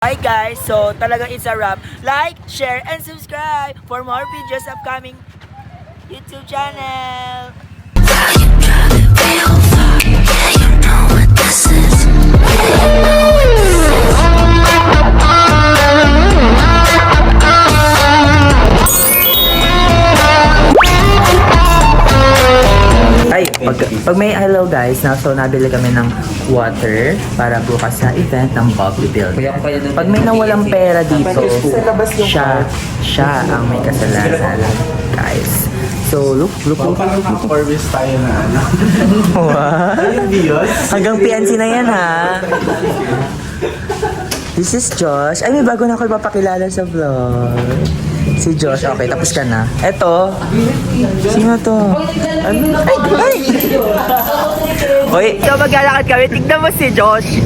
Hi guys, so talagang it's a wrap. Like, share, and subscribe for more videos upcoming YouTube channel. Ay, pag may hello guys, so nabili kami ng water para bukas sa event ng Bobby Build. Pag may nawalang pera dito, siya ang may kasalanan, guys. So, look. Orbis tayo na ano. What? Hanggang PNC na yan, ha? This is Josh. Ay, may bago na ako ipapakilala sa vlog. Si Josh. Okay, tapos ka na. Eto. Sino to? Ano? Ay! Hoy, so maglalakad kami. Tignan mo si Josh.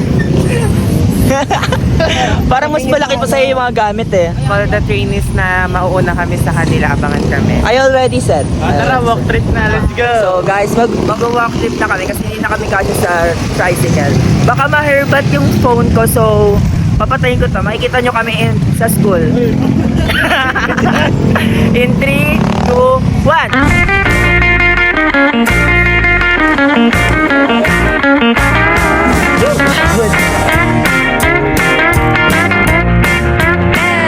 Parang mas malaki pa sa'yo yung mga gamit eh. For the trainees na mauuna kami sa kanila, abangan kami. I already said. Tara, walk trip na. Let's go! So guys, mag-walk trip na kami kasi hindi na kami kasi sa tricycle. Baka ma-hairbat yung phone ko, so papatayin ko to. Makikita nyo kami sa school. In 3, 2, 1.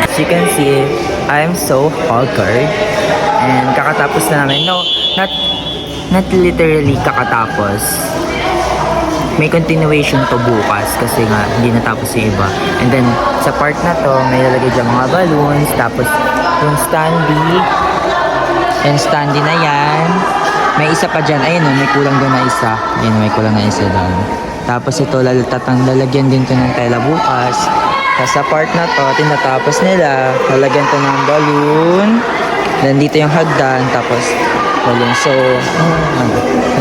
As you can see, I'm so haggard. And kakatapos na namin. No, not literally kakatapos. May continuation to bukas kasi nga hindi natapos yung iba. And then sa part na to, may lalagay dyan mga balloons. Tapos yung standee na yan. May isa pa dyan. Ayun o, may kulang doon na isa. Ayun, may kulang na isa doon. Tapos ito, lalagyan din to ng tela bukas. Tapos sa part na to, tinatapos nila. Lalagyan to ng balloon. Then dito yung hagdan. Tapos balloon. So,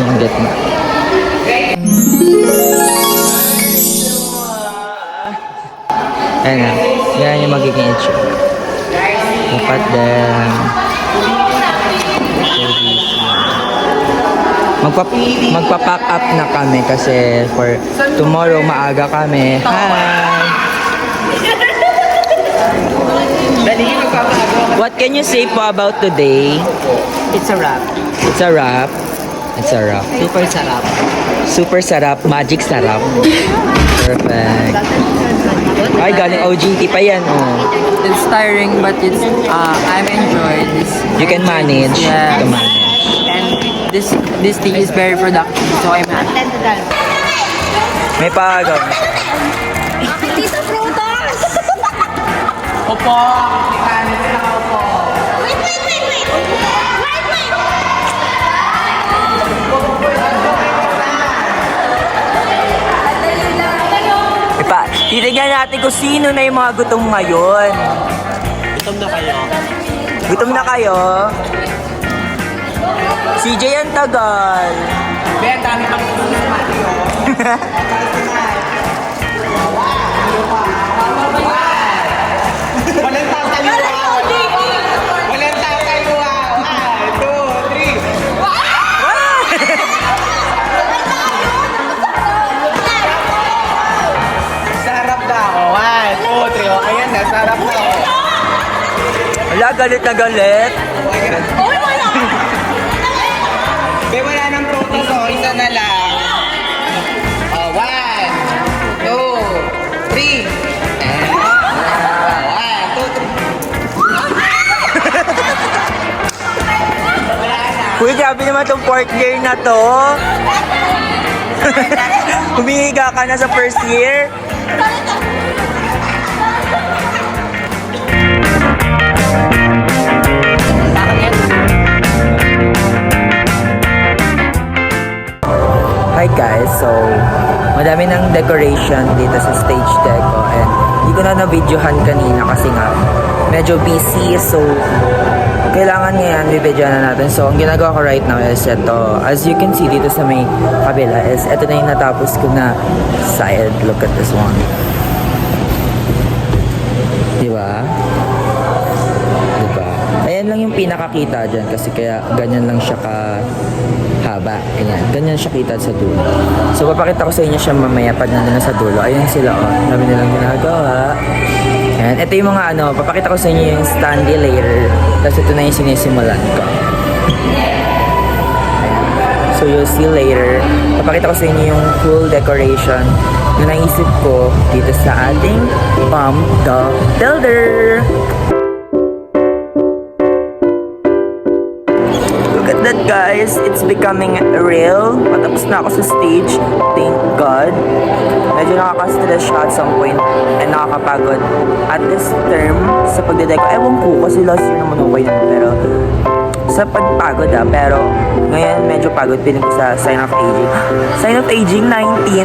yung get mo. Ayan na. Yan yung magiging itsura. Dapat din. Magpa-pack up na kami kasi for tomorrow maaga kami. Hi! What can you say po about today? It's a wrap. It's a wrap. It's a wrap. Super sarap. Super sarap. Magic sarap. Perfect. Ay, galing OGT pa yan. Oh. It's tiring but it's I'm enjoyed this. You can manage. Yeah. You can manage. And this thing is very productive, so I'm happy. May pagaw. Tito Frutas! Opo! Kanin na opo! Wait! Titignan natin kung sino na yung mga gutom ngayon. Gutom na kayo? Gutom na kayo? CJ ang tagal. Ben, dami pang gusto na Mario. Walang tatayuan! Walang tatayuan! 1, 2, 3! Sarap na ako. 1, 2, 3. Ayan na, sarap na ako. Wala, galit na galit. Uy, wala! May wala ng protein, so isa na lang. 1, 2, 3. And 1, 2, 3. Uy, grabe naman itong fourth year na to. Humihiga ka na sa first year. Hi guys, so madami ng decoration dito sa stage deco and hindi ko na na-videohan kanina kasi nga medyo busy, so kailangan ngayon bibidyohan na natin. So ang ginagawa ko right now is ito, as you can see dito sa may kabila is ito na yung natapos ko na side. Look at this one, diba? Ayan lang yung pinakakita dyan kasi kaya ganyan lang siya ka mababa. Ayan, ganyan siya kita sa dulo. So, papakita ko sa inyo siya mamaya pag nandun na sa dulo. Ayan sila, oh. Dami nilang ginagawa. Ayan, ito yung mga papakita ko sa inyo yung standee later. Tapos ito na yung sinisimulan ko. So you'll see later. Papakita ko sa inyo yung full decoration na naisip ko dito sa ating Pump the Builder. Look at that, guys. It's becoming real. Patapos na ako sa stage. Thank God. Medyo nakaka-stress siya at some point and nakakapagod. At this term, sa pagdedeko, ewan ko kasi last year naman okay naman. Pero sa pagpagod pero ngayon medyo pagod feeling ko sa sign of aging. Sign of aging, 19.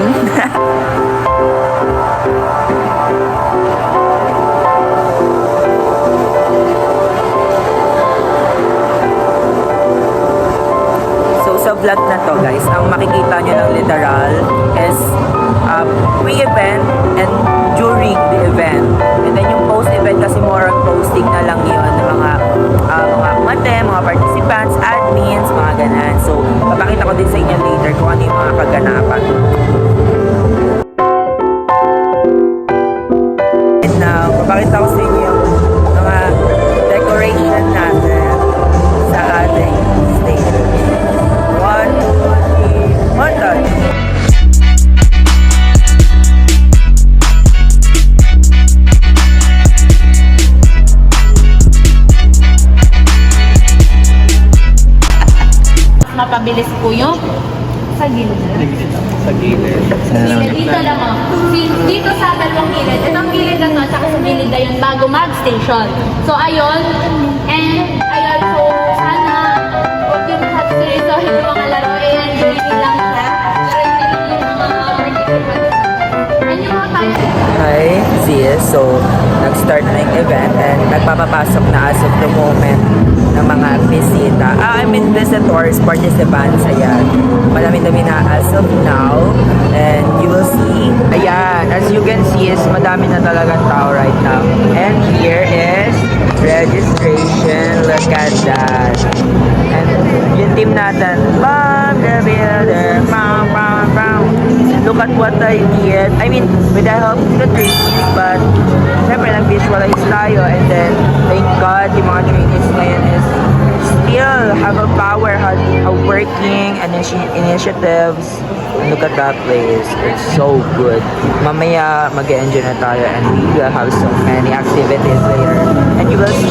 So sa vlog na to, guys, ang makikita nyo ng literal is pre-event and during the event. And then yung post-event kasi more on posting na lang yun ng mga kumante, mga participants, admins, mga ganan. So, papakita ko din sa inyo later kung ano yung mga kaganapan. And now, papakita ko sa inyo yung mga decoration natin sa ating stage. 1, 2, 3, 1, done! Mapabilis po yung sa gilid. Sa gilid. Dito lang dito sa dalawang gilid. Itong gilid na to, tsaka sa gilid na yun bago mag-station. So ayun, so sana huwag yung seryosohin yung mga laro. Enjoy lang siya. Pero hindi lang yung mga participants. And yung mga tayo. Hi, Zia. So, nag-start na yung event and nagpapapasok na as of the moment ng mga bisita. Visitors, participants, ayan. Madami-dami na as of now. And you will see, ayan, as you can see, is madami na talagang tao right now. And here is registration. Look at that. And yung team natin, Pump the Builder, pam, pam, pam. Look at what I did. I mean, with the help of the trainees, but syempre nag-visualize tayo and then thank God yung mga trainees ngayon is still have a power, have a working initiatives. And look at that place. It's so good. Mamaya mag-enjoy na tayo and we will have so many activities later. And you will see.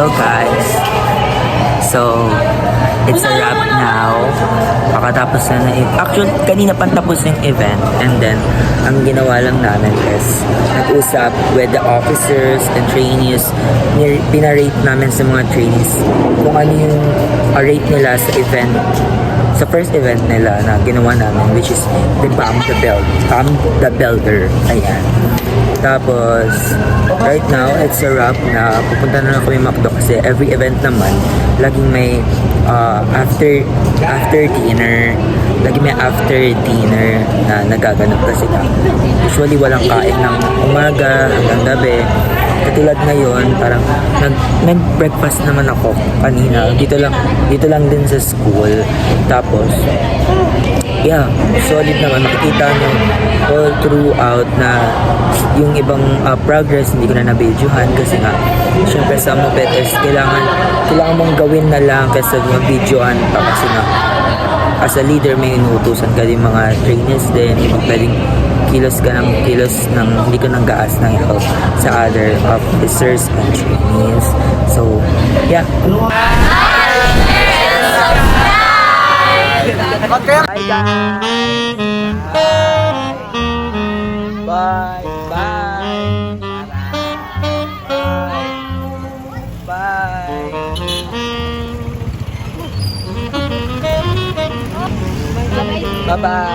Hello guys. So, it's a wrap now. Pakatapos na actually, kanina pantapos yung event. And then, ang ginawa lang namin is nag-usap with the officers and trainees. Pinarate namin sa mga trainees kung ano yung rate nila sa event, sa first event nila na ginawa namin, which is the Bomb the Builder. Ayan. Tapos, right now, it's a wrap na pupunta na lang kami McDo kasi every event naman, laging may after dinner, laging may after dinner na nagaganap kasi na. Usually, walang kain ng umaga hanggang gabi. Katulad ngayon, parang nag-breakfast naman ako kanina. Dito lang din sa school. Tapos, yeah, solid naman. Makikita nyo all throughout na yung ibang progress hindi ko na nabidyohan kasi nga syempre some of it is kailangan mong gawin na lang kasi mabidyohan pa kasi nga as a leader may inuutusan ka din mga trainees din, hindi pwedeng kilos ng hindi ko nang gaas ng help sa other officers and trainees. So yeah. Bye guys. Bye. Bye. Bye.